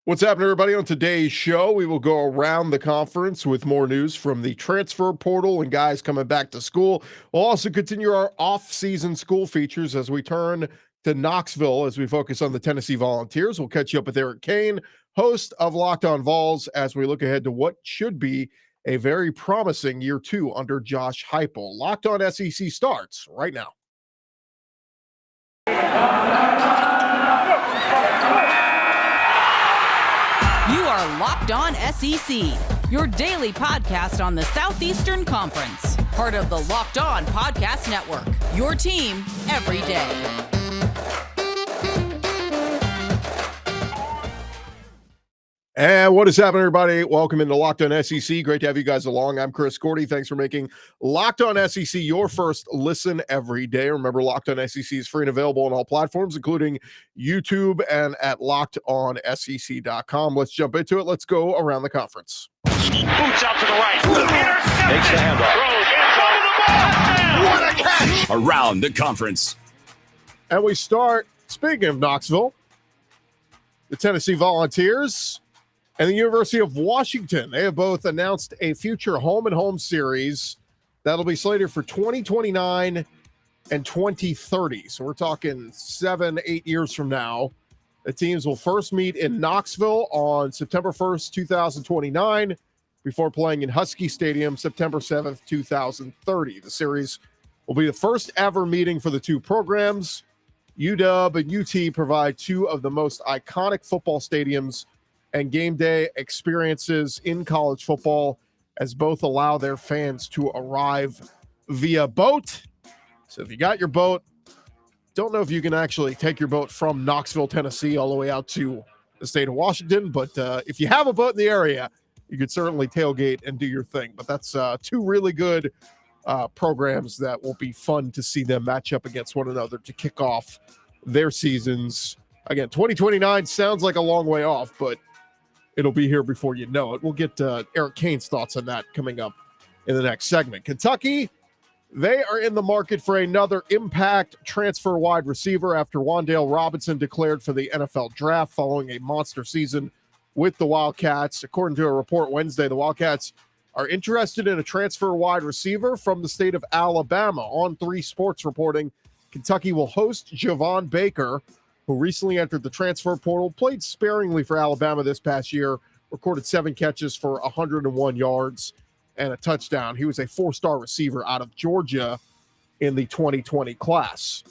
What's happening, everybody? On today's show, we will go around the conference with more news from the transfer portal and guys coming back to school. We'll also continue our off-season school features as we turn to Knoxville as we focus on the Tennessee Volunteers. We'll catch you up with Eric Cain, host of Locked On Vols, as we look ahead to what should be a very promising year two under Josh Heupel. Locked On SEC starts right now. You are Locked On SEC, your daily podcast on the Southeastern Conference. Part of the Locked On Podcast Network, your team every day. And what is happening, everybody? Welcome into Locked On SEC. Great to have you guys along. I'm Chris Gordy. Thanks for making Locked On SEC your first listen every day. Remember, Locked On SEC is free and available on all platforms, including YouTube and at LockedOnSEC.com. Let's jump into it. Let's go around the conference. Boots out to the right. Intercept. Makes the handoff. Throws. What a catch. Around the conference. And we start, speaking of Knoxville, the Tennessee Volunteers and the University of Washington. They have both announced a future home-and-home series that'll be slated for 2029 and 2030. So we're talking 7-8 years from now. The teams will first meet in Knoxville on September 1st, 2029, before playing in Husky Stadium September 7th, 2030. The series will be the first ever meeting for the two programs. UW and UT provide two of the most iconic football stadiums and game day experiences in college football, as both allow their fans to arrive via boat. So if you got your boat, don't know if you can actually take your boat from Knoxville, Tennessee, all the way out to the state of Washington. But if you have a boat in the area, you could certainly tailgate and do your thing. But that's two really good programs that will be fun to see them match up against one another to kick off their seasons. Again, 2029 sounds like a long way off, but it'll be here before you know it. We'll get Eric Cain's thoughts on that coming up in the next segment. Kentucky, they are in the market for another impact transfer wide receiver after Wan'Dale Robinson declared for the NFL draft following a monster season with the Wildcats. According to a report Wednesday, the Wildcats are interested in a transfer wide receiver from the state of Alabama. On 3 Sports reporting, Kentucky will host Javon Baker, who recently entered the transfer portal, played sparingly for Alabama this past year, recorded 7 catches for 101 yards and a touchdown. He was a 4-star receiver out of Georgia in the 2020 class.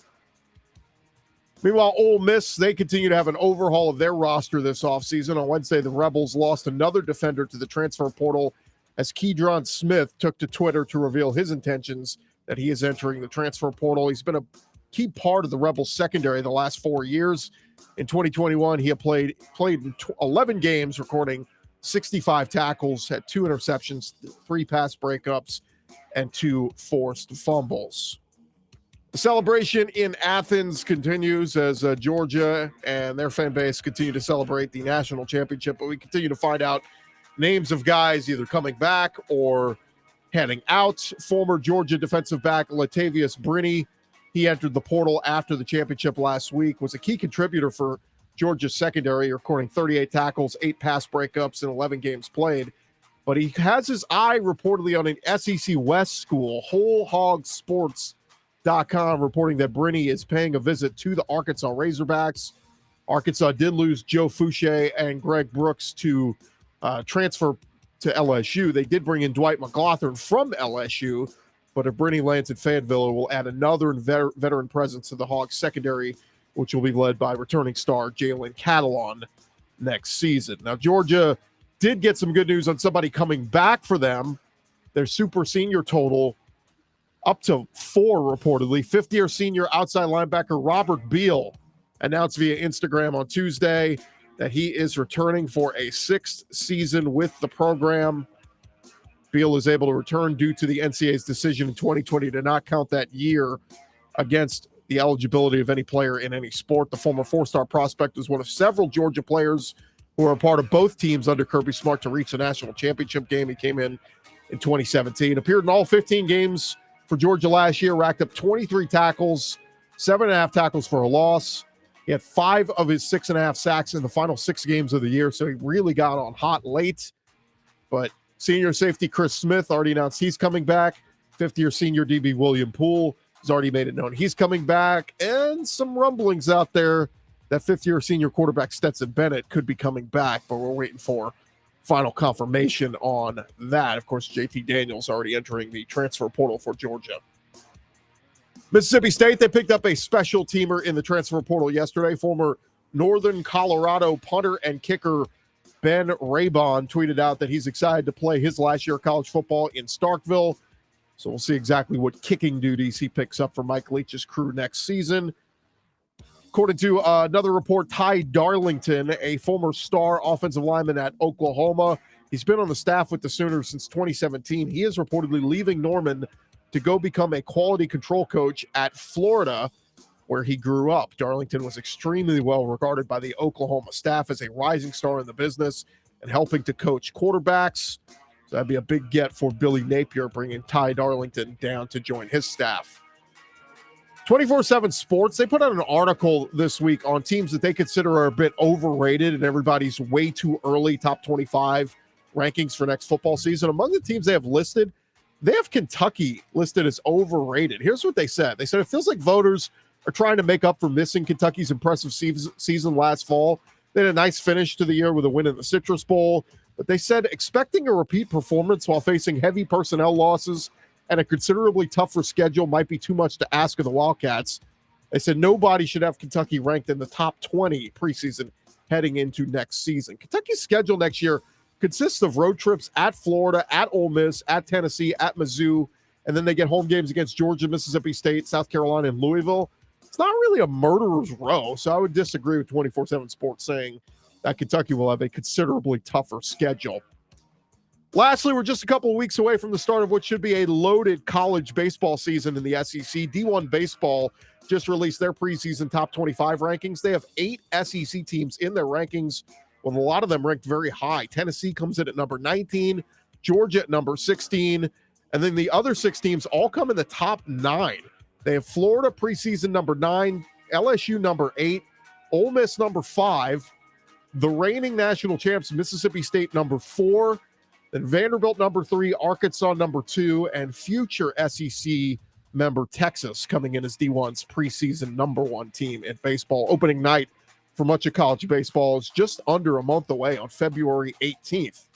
Meanwhile, Ole Miss, they continue to have an overhaul of their roster this offseason. On Wednesday, the Rebels lost another defender to the transfer portal as Keydron Smith took to Twitter to reveal his intentions that he is entering the transfer portal. He's been a key part of the Rebels secondary the last 4 years. In 2021, he had played in 11 games, recording 65 tackles, had 2 interceptions, 3 pass breakups, and 2 forced fumbles. The celebration in Athens continues as Georgia and their fan base continue to celebrate the national championship, but we continue to find out names of guys either coming back or heading out. Former Georgia defensive back Latavius Brinney, he entered the portal after the championship last week, was a key contributor for Georgia's secondary, recording 38 tackles, 8 pass breakups in 11 games played. But he has his eye reportedly on an SEC West school, WholeHogSports.com, reporting that Brinney is paying a visit to the Arkansas Razorbacks. Arkansas did lose Joe Fouché and Greg Brooks to transfer to LSU. They did bring in Dwight McGlothern from LSU, but if Brinney lands at Fayetteville, it will add another veteran presence to the Hogs secondary, which will be led by returning star Jalen Catalon next season. Now, Georgia did get some good news on somebody coming back for them. Their super senior total up to 4, reportedly. 5th-year senior outside linebacker Robert Beal announced via Instagram on Tuesday that he is returning for a 6th season with the program. Beal is able to return due to the NCAA's decision in 2020 to not count that year against the eligibility of any player in any sport. The former 4-star prospect was one of several Georgia players who were a part of both teams under Kirby Smart to reach the national championship game. He came in 2017, appeared in all 15 games for Georgia last year, racked up 23 tackles, 7.5 tackles for a loss. He had 5 of his 6.5 sacks in the final 6 games of the year, so he really got on hot late. But senior safety Chris Smith already announced he's coming back. Fifth-year senior DB William Poole has already made it known he's coming back. And some rumblings out there that fifth-year senior quarterback Stetson Bennett could be coming back, but we're waiting for final confirmation on that. Of course, JT Daniels already entering the transfer portal for Georgia. Mississippi State, they picked up a special teamer in the transfer portal yesterday. Former Northern Colorado punter and kicker Ben Raybon tweeted out that he's excited to play his last year of college football in Starkville. So we'll see exactly what kicking duties he picks up for Mike Leach's crew next season. According to another report, Ty Darlington, a former star offensive lineman at Oklahoma, he's been on the staff with the Sooners since 2017. He is reportedly leaving Norman to go become a quality control coach at Florida, where he grew up. Darlington was extremely well regarded by the Oklahoma staff as a rising star in the business and helping to coach quarterbacks. So that'd be a big get for Billy Napier, bringing Ty Darlington down to join his staff. 24/7 Sports, they put out an article this week on teams that they consider are a bit overrated and everybody's way too early top 25 rankings for next football season. Among the teams they have listed, they have Kentucky listed as overrated. Here's what they said. They said it feels like voters are trying to make up for missing Kentucky's impressive season last fall. They had a nice finish to the year with a win in the Citrus Bowl, but they said expecting a repeat performance while facing heavy personnel losses and a considerably tougher schedule might be too much to ask of the Wildcats. They said nobody should have Kentucky ranked in the top 20 preseason heading into next season. Kentucky's schedule next year consists of road trips at Florida, at Ole Miss, at Tennessee, at Mizzou, and then they get home games against Georgia, Mississippi State, South Carolina, and Louisville. It's not really a murderer's row, so I would disagree with 24/7 Sports saying that Kentucky will have a considerably tougher schedule. Lastly, we're just a couple of weeks away from the start of what should be a loaded college baseball season in the SEC. D1 Baseball just released their preseason top 25 rankings. They have 8 SEC teams in their rankings, with a lot of them ranked very high. Tennessee comes in at number 19, Georgia at number 16, and then the other 6 teams all come in the top 9. They have Florida preseason number 9, LSU number 8, Ole Miss number 5, the reigning national champs Mississippi State number 4, then Vanderbilt number 3, Arkansas number 2, and future SEC member Texas coming in as D1's preseason number 1 team in baseball. Opening night for much of college baseball is just under a month away on February 18th.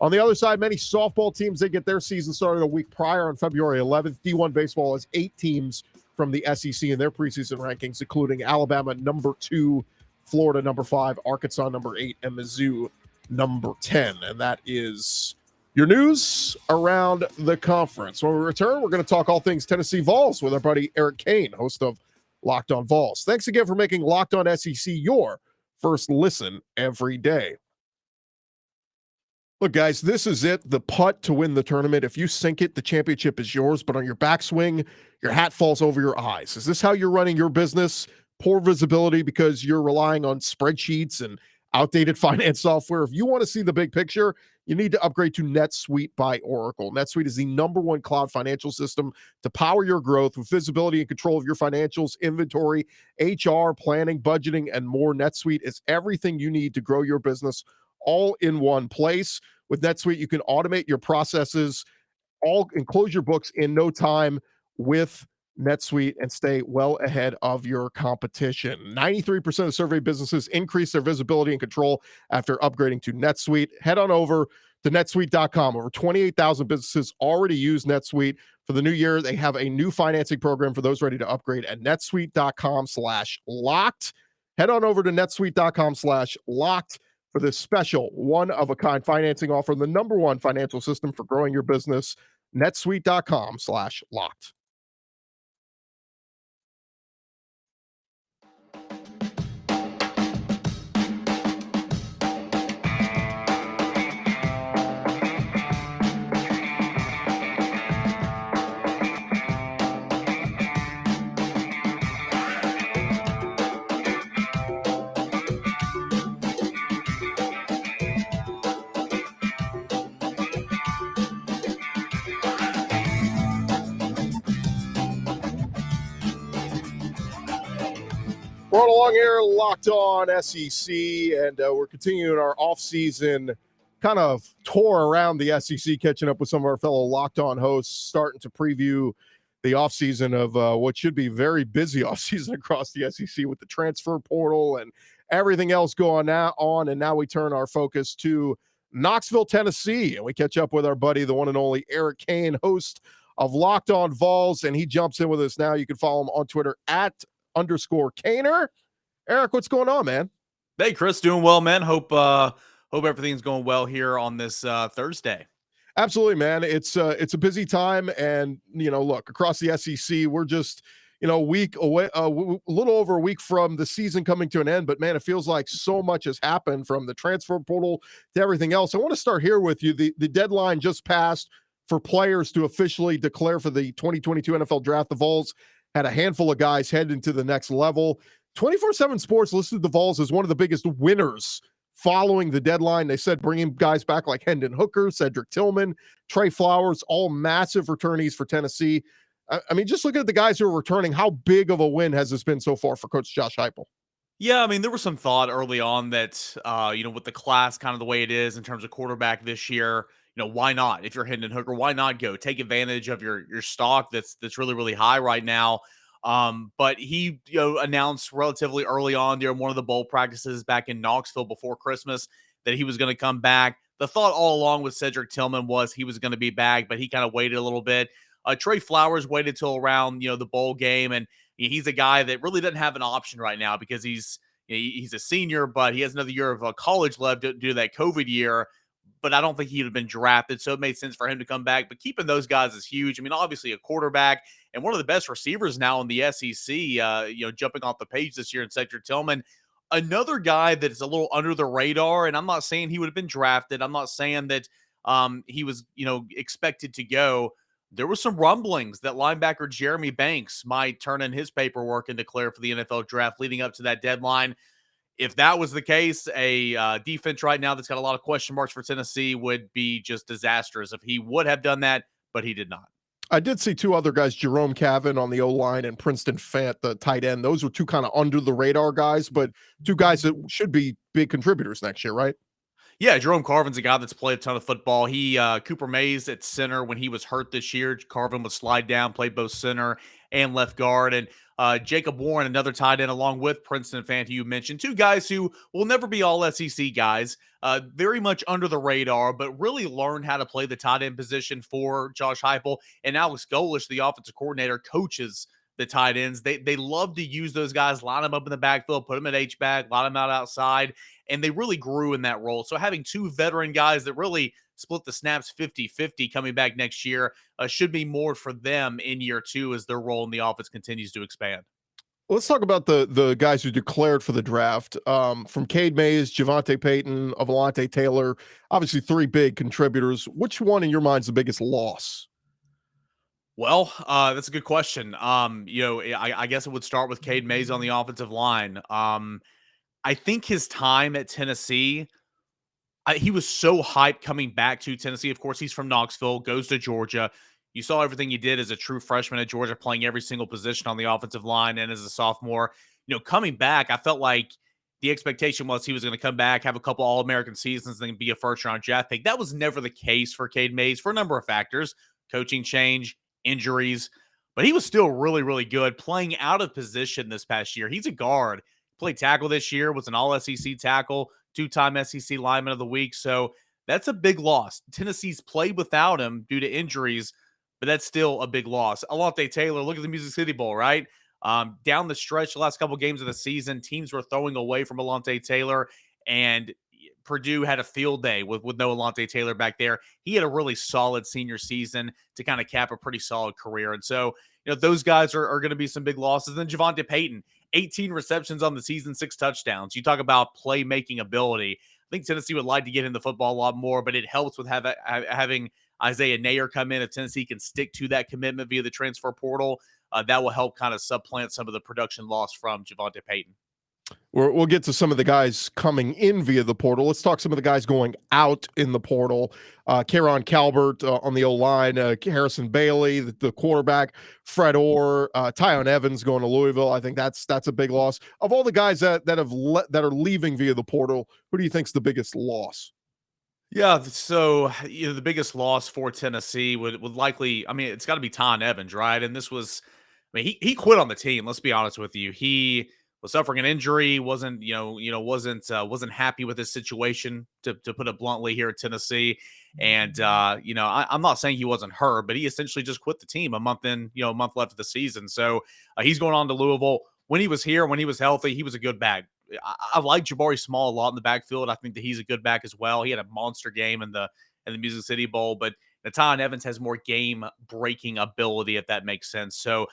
On the other side, many softball teams, they get their season started a week prior on February 11th. D1 Baseball has 8 teams from the SEC in their preseason rankings, including Alabama number 2, Florida number 5, Arkansas number 8, and Mizzou number 10. And that is your news around the conference. When we return, we're going to talk all things Tennessee Vols with our buddy Eric Cain, host of Locked On Vols. Thanks again for making Locked On SEC your first listen every day. Look, guys, this is it, the putt to win the tournament. If you sink it, the championship is yours, but on your backswing, your hat falls over your eyes. Is this how you're running your business? Poor visibility because you're relying on spreadsheets and outdated finance software. If you want to see the big picture, you need to upgrade to NetSuite by Oracle. NetSuite is the #1 cloud financial system to power your growth with visibility and control of your financials, inventory, HR, planning, budgeting, and more. NetSuite is everything you need to grow your business all in one place. With NetSuite, you can automate your processes, and close your books in no time with NetSuite and stay well ahead of your competition. 93% of survey businesses increase their visibility and control after upgrading to NetSuite. Head on over to netsuite.com. Over 28,000 businesses already use NetSuite. For the new year, they have a new financing program for those ready to upgrade at netsuite.com/locked. Head on over to netsuite.com/locked for this special one-of-a-kind financing offer, the #1 financial system for growing your business, netsuite.com/locked. We're along here, Locked On SEC, and we're continuing our off-season kind of tour around the SEC, catching up with some of our fellow Locked On hosts, starting to preview the off-season of what should be very busy off-season across the SEC with the transfer portal and everything else going on. And now we turn our focus to Knoxville, Tennessee, and we catch up with our buddy, the one and only Eric Cain, host of Locked On Vols, and he jumps in with us now. You can follow him on Twitter @_Cainer. Eric, what's going on, man? Hey, Chris, doing well, man. Hope everything's going well here on this Thursday. Absolutely, man. It's a busy time, and look, across the SEC, we're just a week away, a little over a week from the season coming to an end. But man, it feels like so much has happened from the transfer portal to everything else. I want to start here with you. The deadline just passed for players to officially declare for the 2022 NFL Draft. The Vols had a handful of guys head into the next level. 24/7 Sports listed the Vols as one of the biggest winners following the deadline. They said bringing guys back like Hendon Hooker, Cedric Tillman, Trey Flowers, all massive returnees for Tennessee. I mean, just look at the guys who are returning. How big of a win has this been so far for Coach Josh Heupel? Yeah, I mean, there was some thought early on that, with the class kind of the way it is in terms of quarterback this year, why not? If you're Hendon Hooker, why not go take advantage of your stock that's really, really high right now? But he, announced relatively early on during one of the bowl practices back in Knoxville before Christmas that he was going to come back. The thought all along with Cedric Tillman was he was going to be back, but he kind of waited a little bit. Trey Flowers waited till around, the bowl game, and he's a guy that really doesn't have an option right now because he's a senior, but he has another year of college left due to that COVID year. But I don't think he'd have been drafted, so it made sense for him to come back. But keeping those guys is huge. I mean, obviously a quarterback and one of the best receivers now in the SEC, jumping off the page this year in Cedric Tillman. Another guy that is a little under the radar, and I'm not saying he would have been drafted. I'm not saying that he was, expected to go. There were some rumblings that linebacker Jeremy Banks might turn in his paperwork and declare for the NFL draft leading up to that deadline. If that was the case, a defense right now that's got a lot of question marks for Tennessee would be just disastrous if he would have done that, but he did not. I did see two other guys, Jerome Cavan on the O-line and Princeton Fant, the tight end. Those were two kind of under the radar guys, but two guys that should be big contributors next year, right? Yeah, Jerome Carvin's a guy that's played a ton of football. He Cooper Mays at center when he was hurt this year. Carvin would slide down, play both center and left guard. And Jacob Warren, another tight end, along with Princeton Fant, who you mentioned. Two guys who will never be all SEC guys, very much under the radar, but really learned how to play the tight end position for Josh Heupel. And Alex Golish, the offensive coordinator, coaches the tight ends. They love to use those guys, line them up in the backfield, put them at H-back, line them out outside, and they really grew in that role. So having two veteran guys that really split the snaps 50-50 coming back next year should be more for them in year two as their role in the offense continues to expand. Let's talk about the guys who declared for the draft. From Cade Mays, Javonte Payton, Avalante Taylor, obviously three big contributors. Which one in your mind is the biggest loss? Well, that's a good question. I guess it would start with Cade Mays on the offensive line. I think his time at Tennessee, he was so hyped coming back to Tennessee. Of course, he's from Knoxville, goes to Georgia. You saw everything he did as a true freshman at Georgia, playing every single position on the offensive line, and as a sophomore. Coming back, I felt like the expectation was he was going to come back, have a couple All-American seasons, and then be a first-round draft pick. That was never the case for Cade Mays for a number of factors: coaching change, injuries. But he was still really, really good playing out of position this past year. He's a guard. Played tackle this year, was an all-SEC tackle, two-time SEC lineman of the week. So that's a big loss. Tennessee's played without him due to injuries, but that's still a big loss. Alante Taylor, look at the Music City Bowl, right? Down the stretch, the last couple games of the season, teams were throwing away from Alante Taylor, and Purdue had a field day with no Alante Taylor back there. He had a really solid senior season to kind of cap a pretty solid career. And so, those guys are going to be some big losses. Then Javonte Payton, 18 receptions on the season, 6 touchdowns. You talk about playmaking ability. I think Tennessee would like to get him the football a lot more, but it helps with having Isaiah Nayer come in. If Tennessee can stick to that commitment via the transfer portal, that will help kind of supplant some of the production loss from Javonte Payton. We'll get to some of the guys coming in via the portal. Let's talk some of the guys going out in the portal. Karon Calvert on the O-line, Harrison Bailey, the quarterback, Fred Orr, Tyon Evans going to Louisville. I think that's a big loss. Of all the guys that are leaving via the portal, who do you think's the biggest loss? Yeah, so the biggest loss for Tennessee would likely, I mean, it's got to be Tyon Evans, right? And this was, I mean, he quit on the team. Let's be honest with you. He was suffering an injury, wasn't wasn't happy with his situation, to put it bluntly, here at Tennessee. And I'm not saying he wasn't hurt, but he essentially just quit the team a month left of the season. So he's going on to Louisville. When he was here, when he was healthy, he was a good back. I like Jabari Small a lot in the backfield. I think that he's a good back as well. He had a monster game in the Music City Bowl, but Tyon Evans has more game breaking ability, if that makes sense. So,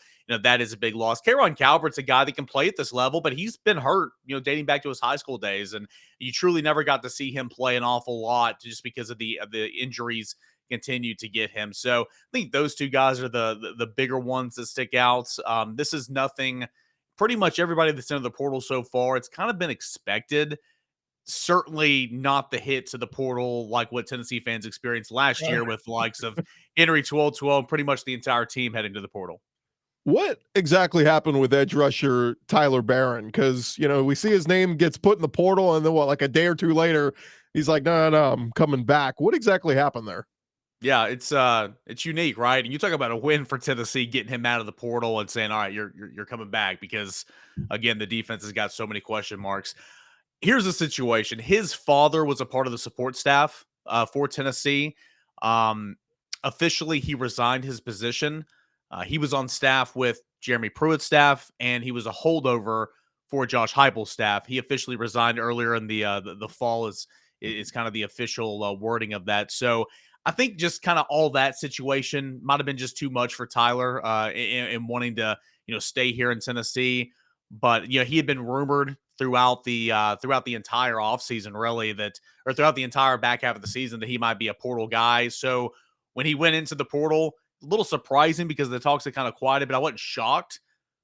that is a big loss. Karon Calvert's a guy that can play at this level, but he's been hurt, dating back to his high school days. And you truly never got to see him play an awful lot just because of the injuries continue to get him. So I think those two guys are the bigger ones that stick out. This is nothing. Pretty much everybody that's into the portal so far, it's kind of been expected. Certainly not the hit to the portal like what Tennessee fans experienced last year with the likes of Henry 12-12 and pretty much the entire team heading to the portal. What exactly happened with edge rusher Tyler Barron? Because, we see his name gets put in the portal, and then like a day or two later, he's like, no, I'm coming back. What exactly happened there? Yeah, it's unique, right? And you talk about a win for Tennessee, getting him out of the portal and saying, all right, you're coming back, because again, the defense has got so many question marks. Here's the situation. His father was a part of the support staff for Tennessee. Officially, he resigned his position. He was on staff with Jeremy Pruitt's staff, and he was a holdover for Josh Heupel's staff. He officially resigned earlier in the fall is kind of the official wording of that. So I think just kind of all that situation might have been just too much for Tyler in wanting to stay here in Tennessee. But he had been rumored throughout the entire offseason, really, or throughout the entire back half of the season, that he might be a portal guy. So when he went into the portal, a little surprising because the talks had kind of quieted, but I wasn't shocked.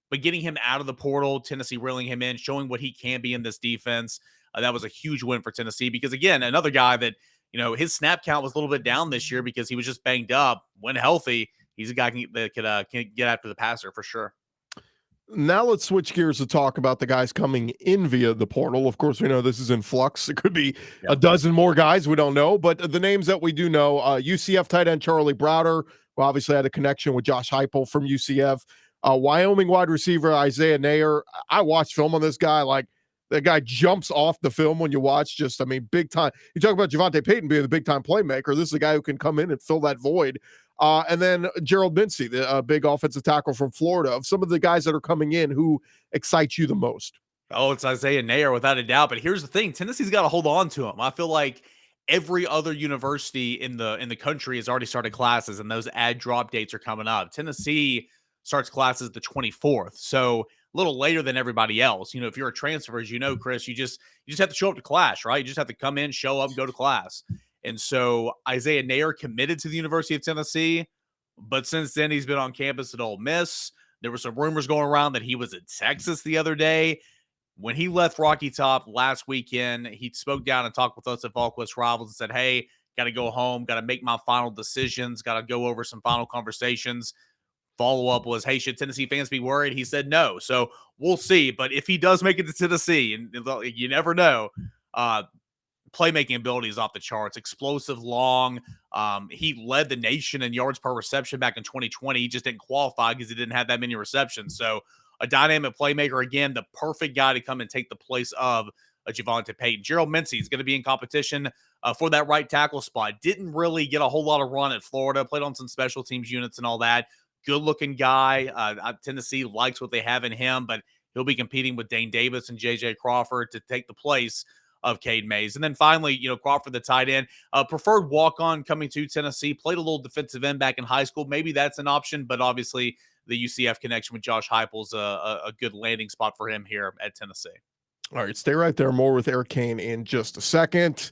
But getting him out of the portal, Tennessee reeling him in, showing what he can be in this defense, that was a huge win for Tennessee. Because again, another guy that his snap count was a little bit down this year because he was just banged up. When healthy, he's a guy that can get after the passer for sure. Now let's switch gears to talk about the guys coming in via the portal. Of course, we know this is in flux. It could be a dozen more guys. We don't know. But the names that we do know, UCF tight end Charlie Browder, who obviously had a connection with Josh Heupel from UCF. Wyoming wide receiver Isaiah Nayer. I watched film on this guy. Like, that guy jumps off the film when you watch. Big time. You talk about Javonte Payton being the big time playmaker. This is a guy who can come in and fill that void. And then Gerald Mincey, the big offensive tackle from Florida. Of some of the guys that are coming in, who excites you the most? Oh, it's Isaiah Nayer without a doubt. But here's the thing: Tennessee's got to hold on to him. I feel like every other university in the country has already started classes, and those add drop dates are coming up. Tennessee starts classes the 24th, so a little later than everybody else. If you're a transfer, as Chris, you just have to show up to class, right? You just have to come in, show up, go to class. And so Isaiah Nayer committed to the University of Tennessee, but since then he's been on campus at Ole Miss. There were some rumors going around that he was in Texas the other day. When he left Rocky Top last weekend, he spoke down and talked with us at VolQuest Rivals and said, hey, got to go home, got to make my final decisions, got to go over some final conversations. Follow-up was, hey, should Tennessee fans be worried? He said no. So we'll see. But if he does make it to Tennessee, and you never know, playmaking ability is off the charts. Explosive, long. He led the nation in yards per reception back in 2020. He just didn't qualify because he didn't have that many receptions. So a dynamic playmaker, again, the perfect guy to come and take the place of Javonte Payton. Gerald Mincey is going to be in competition for that right tackle spot. Didn't really get a whole lot of run at Florida. Played on some special teams units and all that. Good-looking guy. Tennessee likes what they have in him, but he'll be competing with Dane Davis and J.J. Crawford to take the place of Cade Mays. And then finally, Crawford, the tight end, preferred walk-on coming to Tennessee, played a little defensive end back in high school. Maybe that's an option, but obviously the UCF connection with Josh Heupel is a good landing spot for him here at Tennessee. All right, stay right there. More with Eric Cain in just a second.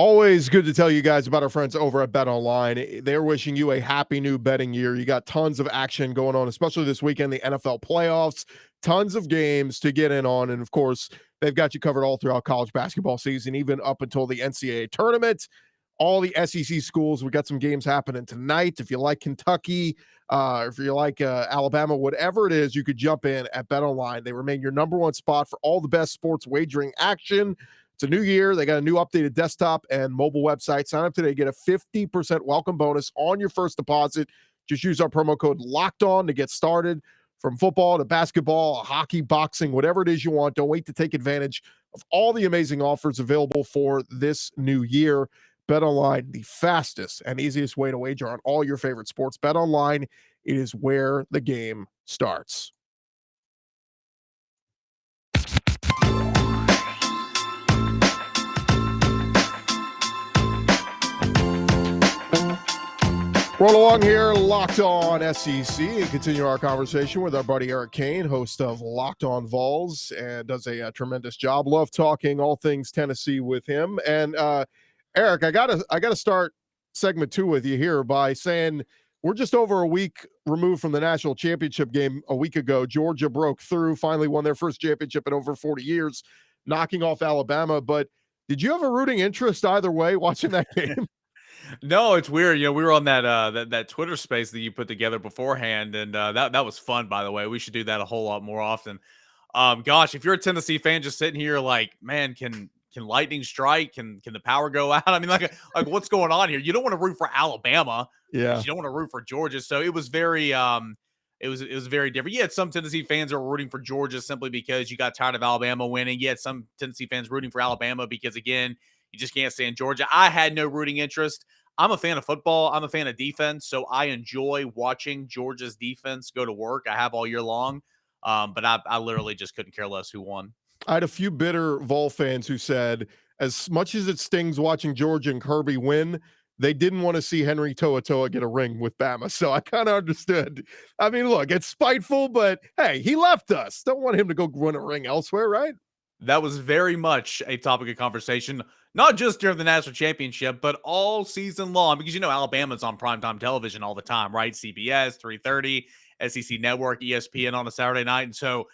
Always good to tell you guys about our friends over at BetOnline. They're wishing you a happy new betting year. You got tons of action going on, especially this weekend, the NFL playoffs, tons of games to get in on. And of course, they've got you covered all throughout college basketball season, even up until the NCAA tournament. All the SEC schools, we got some games happening tonight. If you like Kentucky, if you like Alabama, whatever it is, you could jump in at BetOnline. They remain your number one spot for all the best sports wagering action. It's a new year. They got a new updated desktop and mobile website. Sign up today. Get a 50% welcome bonus on your first deposit. Just use our promo code Locked On to get started. From football to basketball, hockey, boxing, whatever it is you want. Don't wait to take advantage of all the amazing offers available for this new year. BetOnline, the fastest and easiest way to wager on all your favorite sports. BetOnline, it is where the game starts. Roll along here, Locked On SEC, and continue our conversation with our buddy Eric Cain, host of Locked On Vols, and does a tremendous job. Love talking all things Tennessee with him. And Eric, I gotta start segment 2 with you here by saying we're just over a week removed from the national championship game a week ago. Georgia broke through, finally won their first championship in over 40 years, knocking off Alabama. But did you have a rooting interest either way watching that game? No, it's weird. We were on that Twitter space that you put together beforehand, and that was fun. By the way, we should do that a whole lot more often. Gosh, if you're a Tennessee fan, just sitting here like, man, can lightning strike? Can the power go out? I mean, like what's going on here? You don't want to root for Alabama, Yeah. you don't want to root for Georgia. So it was very it was very different. You had some Tennessee fans that were rooting for Georgia simply because you got tired of Alabama winning. You had some Tennessee fans rooting for Alabama because, again, you just can't stand Georgia. I had no rooting interest. I'm a fan of football. I'm a fan of defense, so I enjoy watching Georgia's defense go to work. I have all year long, but I literally just couldn't care less who won. I had a few bitter Vol fans who said, as much as it stings watching Georgia and Kirby win, they didn't want to see Henry To'oTo'o get a ring with Bama. So I kind of understood. I mean, look, it's spiteful, but hey, he left us. Don't want him to go win a ring elsewhere, right? That was very much a topic of conversation, not just during the national championship, but all season long, because, Alabama's on primetime television all the time, right? CBS, 3:30, SEC Network, ESPN on a Saturday night. And so,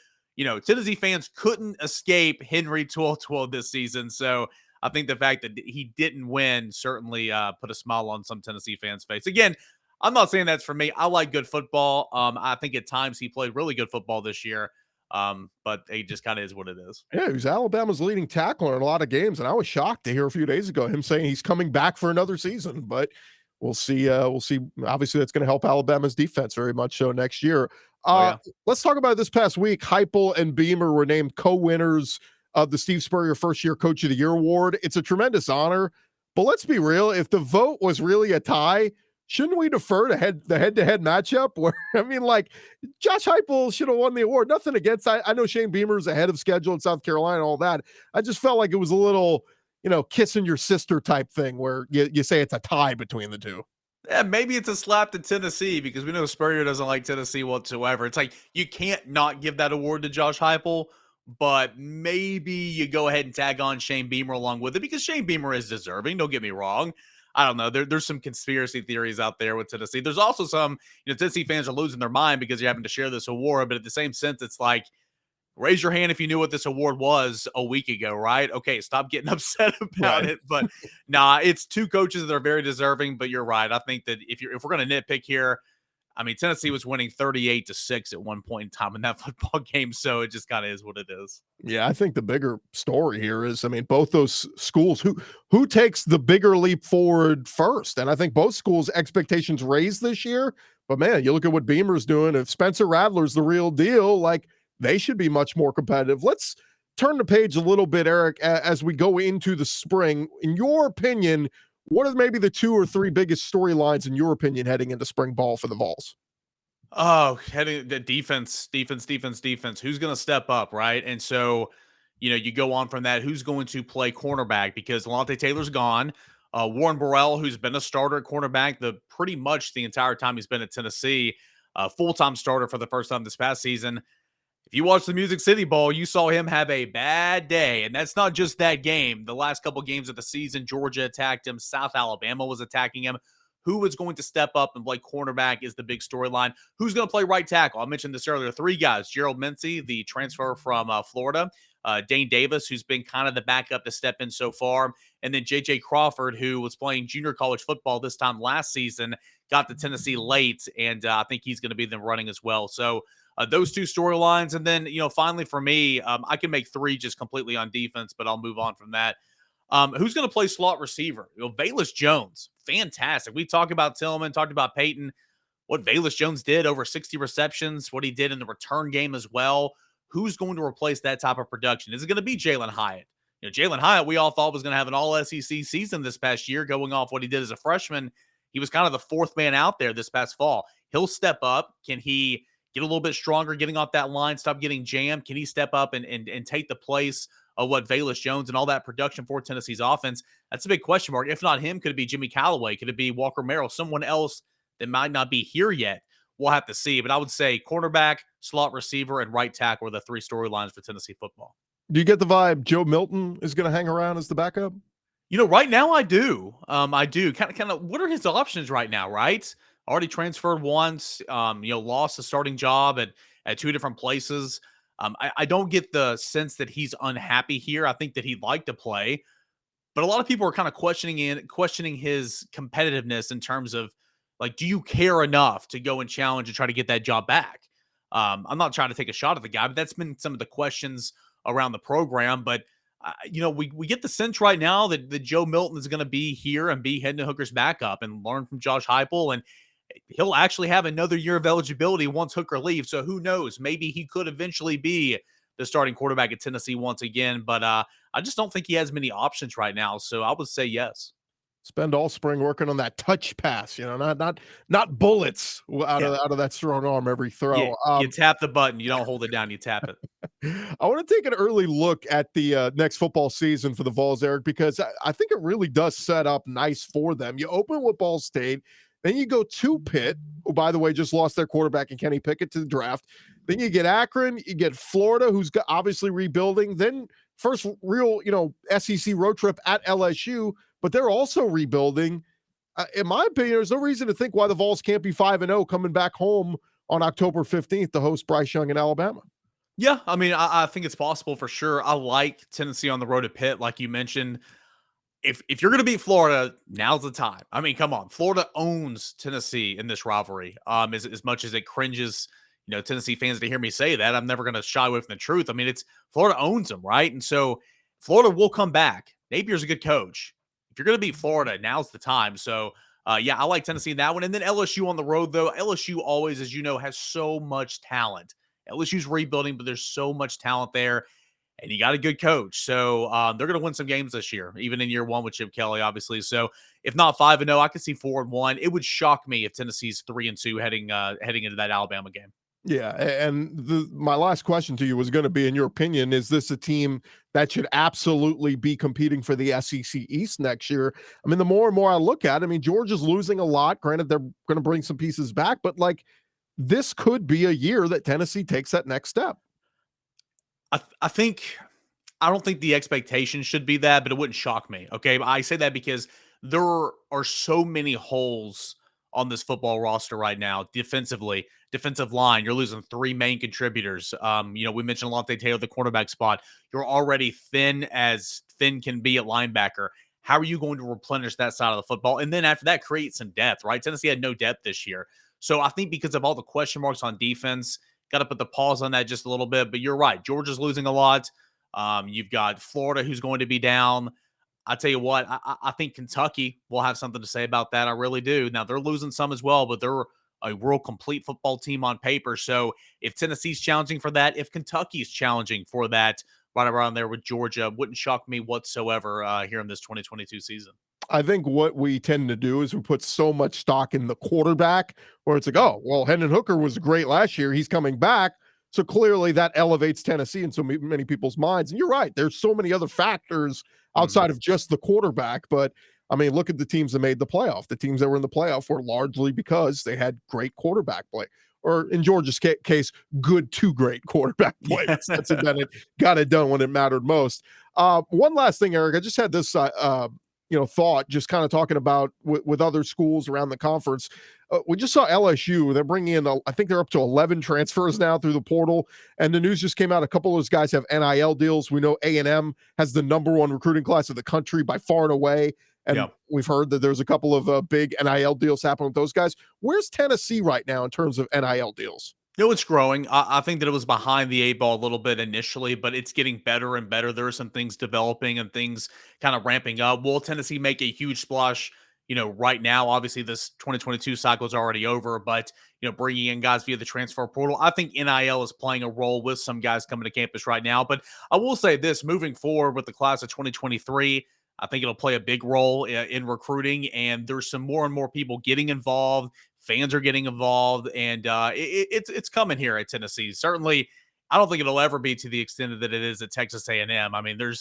Tennessee fans couldn't escape Henry To'oTo'o this season. So I think the fact that he didn't win certainly put a smile on some Tennessee fans' face. Again, I'm not saying that's for me. I like good football. I think at times he played really good football this year. But it just kind of is what it is. Yeah, he was Alabama's leading tackler in a lot of games, and I was shocked to hear a few days ago him saying he's coming back for another season. But we'll see. We'll see. Obviously, that's going to help Alabama's defense very much so next year. Let's talk about this past week. Heupel and Beamer were named co-winners of the Steve Spurrier First Year Coach of the Year award. It's a tremendous honor, but let's be real. If the vote was really a tie, shouldn't we defer to the head-to-head matchup? Where Josh Heupel should have won the award. Nothing against. I know Shane Beamer's ahead of schedule in South Carolina and all that. I just felt like it was a little, kissing your sister type thing where you say it's a tie between the two. Yeah, maybe it's a slap to Tennessee because we know Spurrier doesn't like Tennessee whatsoever. It's like you can't not give that award to Josh Heupel, but maybe you go ahead and tag on Shane Beamer along with it because Shane Beamer is deserving. Don't get me wrong. I don't know. There's some conspiracy theories out there with Tennessee. There's also some, Tennessee fans are losing their mind because you're having to share this award. But at the same sense, it's like, raise your hand if you knew what this award was a week ago, right? Okay, stop getting upset about it. But nah, it's two coaches that are very deserving. But you're right. I think that if we're going to nitpick here, I mean, Tennessee was winning 38-6 at one point in time in that football game. So it just kind of is what it is. Yeah, I think the bigger story here is, both those schools, who takes the bigger leap forward first? And I think both schools' expectations raised this year. But man, you look at what Beamer's doing. If Spencer Rattler's the real deal, they should be much more competitive. Let's turn the page a little bit, Eric, as we go into the spring. In your opinion, what are maybe the 2 or 3 biggest storylines in your opinion heading into spring ball for the Vols? Oh, heading the defense. Who's going to step up, right? And so, you go on from that. Who's going to play cornerback? Because Lante Taylor's gone. Warren Burrell, who's been a starter at cornerback pretty much the entire time he's been at Tennessee, full-time starter for the first time this past season. If you watch the Music City Bowl, you saw him have a bad day. And that's not just that game. The last couple games of the season, Georgia attacked him. South Alabama was attacking him. Who is going to step up and play cornerback is the big storyline. Who's going to play right tackle? I mentioned this earlier. 3 guys. Gerald Mincey, the transfer from Florida. Dane Davis, who's been kind of the backup to step in so far. And then J.J. Crawford, who was playing junior college football this time last season, got to Tennessee late. And I think he's going to be in the running as well. So those 2 storylines. And then, finally for me, I can make 3 just completely on defense, but I'll move on from that. Who's going to play slot receiver? Velus Jones, fantastic. We talked about Tillman, talked about Peyton, what Velus Jones did, over 60 receptions, what he did in the return game as well. Who's going to replace that type of production? Is it going to be Jalen Hyatt? Jalen Hyatt, we all thought was going to have an all-SEC season this past year, going off what he did as a freshman. He was kind of the 4th man out there this past fall. He'll step up. Can he get a little bit stronger, getting off that line, stop getting jammed? Can he step up and take the place of what Velus Jones and all that production for Tennessee's offense? That's a big question mark. If not him, could it be Jimmy Callaway? Could it be Walker Merrill? Someone else that might not be here yet? We'll have to see. But I would say cornerback, slot receiver, and right tackle are the 3 storylines for Tennessee football. Do you get the vibe Joe Milton is going to hang around as the backup? Right now I do. I do. Kind of. What are his options right now? Right. Already transferred once. Lost a starting job at 2 different places. I don't get the sense that he's unhappy here. I think that he'd like to play, but a lot of people are kind of questioning his competitiveness in terms of, like, do you care enough to go and challenge and try to get that job back? I'm not trying to take a shot at the guy, but that's been some of the questions around the program. But we get the sense right now that Joe Milton is going to be here and be Hendon Hooker's backup and learn from Josh Heupel, and he'll actually have another year of eligibility once Hooker leaves. So who knows? Maybe he could eventually be the starting quarterback at Tennessee once again. But I just don't think he has many options right now. So I would say yes. Spend all spring working on that touch pass, not bullets out of that strong arm every throw. You tap the button, you don't hold it down, you tap it. I want to take an early look at the next football season for the Vols, Eric, because I think it really does set up nice for them. You open with Ball State, then you go to Pitt, who, by the way, just lost their quarterback and Kenny Pickett to the draft. Then you get Akron, you get Florida, who's obviously rebuilding. Then first real, SEC road trip at LSU, but they're also rebuilding. In my opinion, there's no reason to think why the Vols can't be 5-0 coming back home on October 15th to host Bryce Young in Alabama. Yeah, I mean, I think it's possible for sure. I like Tennessee on the road to Pitt, like you mentioned. If you're going to beat Florida, now's the time. I mean, come on. Florida owns Tennessee in this rivalry. As much as it cringes, Tennessee fans to hear me say that, I'm never going to shy away from the truth. I mean, Florida owns them, right? And so Florida will come back. Napier's a good coach. If you're going to beat Florida, now's the time. So, I like Tennessee in that one. And then LSU on the road, though. LSU always, as you know, has so much talent. LSU's rebuilding, but there's so much talent there. And you got a good coach. So they're going to win some games this year, even in year 1 with Chip Kelly, obviously. So if not 5-0, I could see 4-1. It would shock me if Tennessee's 3-2 heading into that Alabama game. Yeah, and my last question to you was going to be, in your opinion, is this a team that should absolutely be competing for the SEC East next year? I mean, the more and more I look at it, I mean, Georgia's losing a lot. Granted, they're going to bring some pieces back, but this could be a year that Tennessee takes that next step. I don't think the expectation should be that, but it wouldn't shock me. Okay. I say that because there are so many holes on this football roster right now. Defensively, defensive line, you're losing 3 main contributors. We mentioned Alontae Taylor, the cornerback spot. You're already thin as thin can be at linebacker. How are you going to replenish that side of the football? And then after that, create some depth, right? Tennessee had no depth this year. So I think because of all the question marks on defense, got to put the pause on that just a little bit. But you're right. Georgia's losing a lot. You've got Florida, who's going to be down. I tell you what, I think Kentucky will have something to say about that. I really do. Now, they're losing some as well, but they're a real complete football team on paper. So if Tennessee's challenging for that, if Kentucky's challenging for that, right around there with Georgia, wouldn't shock me whatsoever here in this 2022 season. I think what we tend to do is we put so much stock in the quarterback, where it's like, oh, well, Hendon Hooker was great last year. He's coming back. So clearly that elevates Tennessee in so many people's minds. And you're right. There's so many other factors outside of just the quarterback. But, I mean, look at the teams that made the playoff. The teams that were in the playoff were largely because they had great quarterback play. or in Georgia's case, good to great quarterback play. Yes. That's it. Then it got it done when it mattered most. One last thing, Eric, I just had this thought, just kind of talking about with other schools around the conference. We just saw LSU. They're bringing in, I think they're up to 11 transfers now through the portal. And the news just came out. A couple of those guys have NIL deals. We know A&M has the #1 recruiting class of the country by far and away. And we've heard that there's a couple of big NIL deals happening with those guys. Where's Tennessee right now in terms of NIL deals? It's growing. I think that it was behind the 8 ball a little bit initially, but it's getting better and better. There are some things developing and things kind of ramping up. Will Tennessee make a huge splash, right now? Obviously, this 2022 cycle is already over, but, bringing in guys via the transfer portal, I think NIL is playing a role with some guys coming to campus right now. But I will say this, moving forward with the class of 2023, I think it'll play a big role in recruiting, and there's some more and more people getting involved. Fans are getting involved, and it's coming here at Tennessee. Certainly, I don't think it'll ever be to the extent that it is at Texas A&M. I mean, they're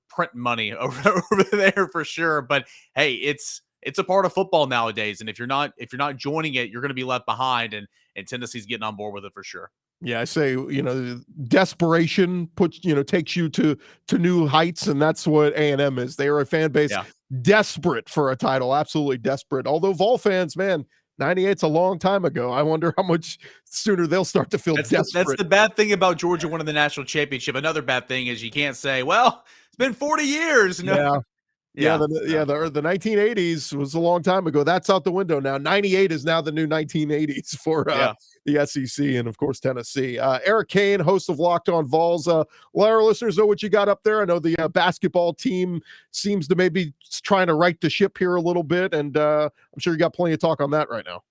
printing money over there for sure. But hey, it's a part of football nowadays, and if you're not joining it, you're going to be left behind. And Tennessee's getting on board with it for sure. Yeah, I say, desperation takes you to new heights, and that's what A&M is. They are a fan base desperate for a title, absolutely desperate. Although Vol fans, man, 98's a long time ago. I wonder how much sooner they'll start to feel desperate. That's the bad thing about Georgia winning the national championship. Another bad thing is you can't say, well, it's been 40 years. No. Yeah. The 1980s was a long time ago. That's out the window now. 98 is now the new 1980s for the SEC and, of course, Tennessee. Eric Cain, host of Locked On Vols. Let our listeners know what you got up there. I know the basketball team seems to maybe trying to right the ship here a little bit, and I'm sure you got plenty of talk on that right now.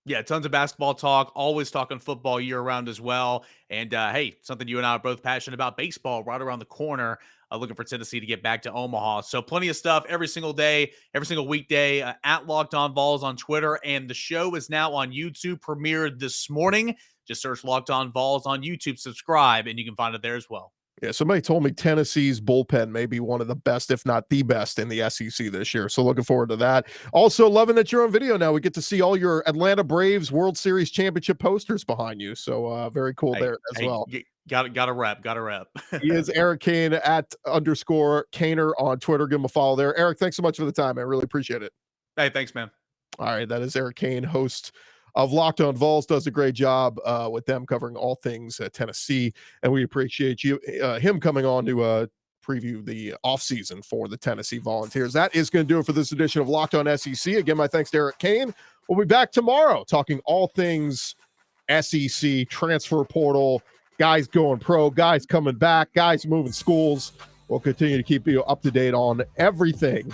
Yeah, tons of basketball talk, always talking football year-round as well. And, hey, something you and I are both passionate about, baseball right around the corner, looking for Tennessee to get back to Omaha. So plenty of stuff every single day, every single weekday, at Locked On Vols on Twitter. And the show is now on YouTube, premiered this morning. Just search Locked On Vols on YouTube, subscribe, and you can find it there as well. Yeah, somebody told me Tennessee's bullpen may be one of the best, if not the best, in the SEC this year. So looking forward to that. Also, loving that you're on video now. We get to see all your Atlanta Braves World Series championship posters behind you. So very cool there as well. Got a rep. He is Eric Cain at _Cainer on Twitter. Give him a follow there. Eric, thanks so much for the time. I really appreciate it. Hey, thanks, man. All right, that is Eric Cain, host of Locked On Vols, does a great job with them covering all things Tennessee, and we appreciate him coming on to preview the offseason for the Tennessee Volunteers. That is going to do it for this edition of Locked On SEC. Again, my thanks to Eric Cain. We'll be back tomorrow talking all things SEC, transfer portal, guys going pro, guys coming back, guys moving schools. We'll continue to keep you up to date on everything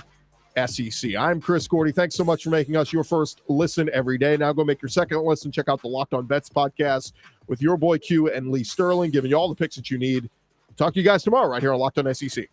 SEC. I'm Chris Gordy. Thanks so much for making us your first listen every day. Now go make your second listen. Check out the Locked On Bets podcast with your boy Q and Lee Sterling, giving you all the picks that you need. Talk to you guys tomorrow right here on Locked On SEC.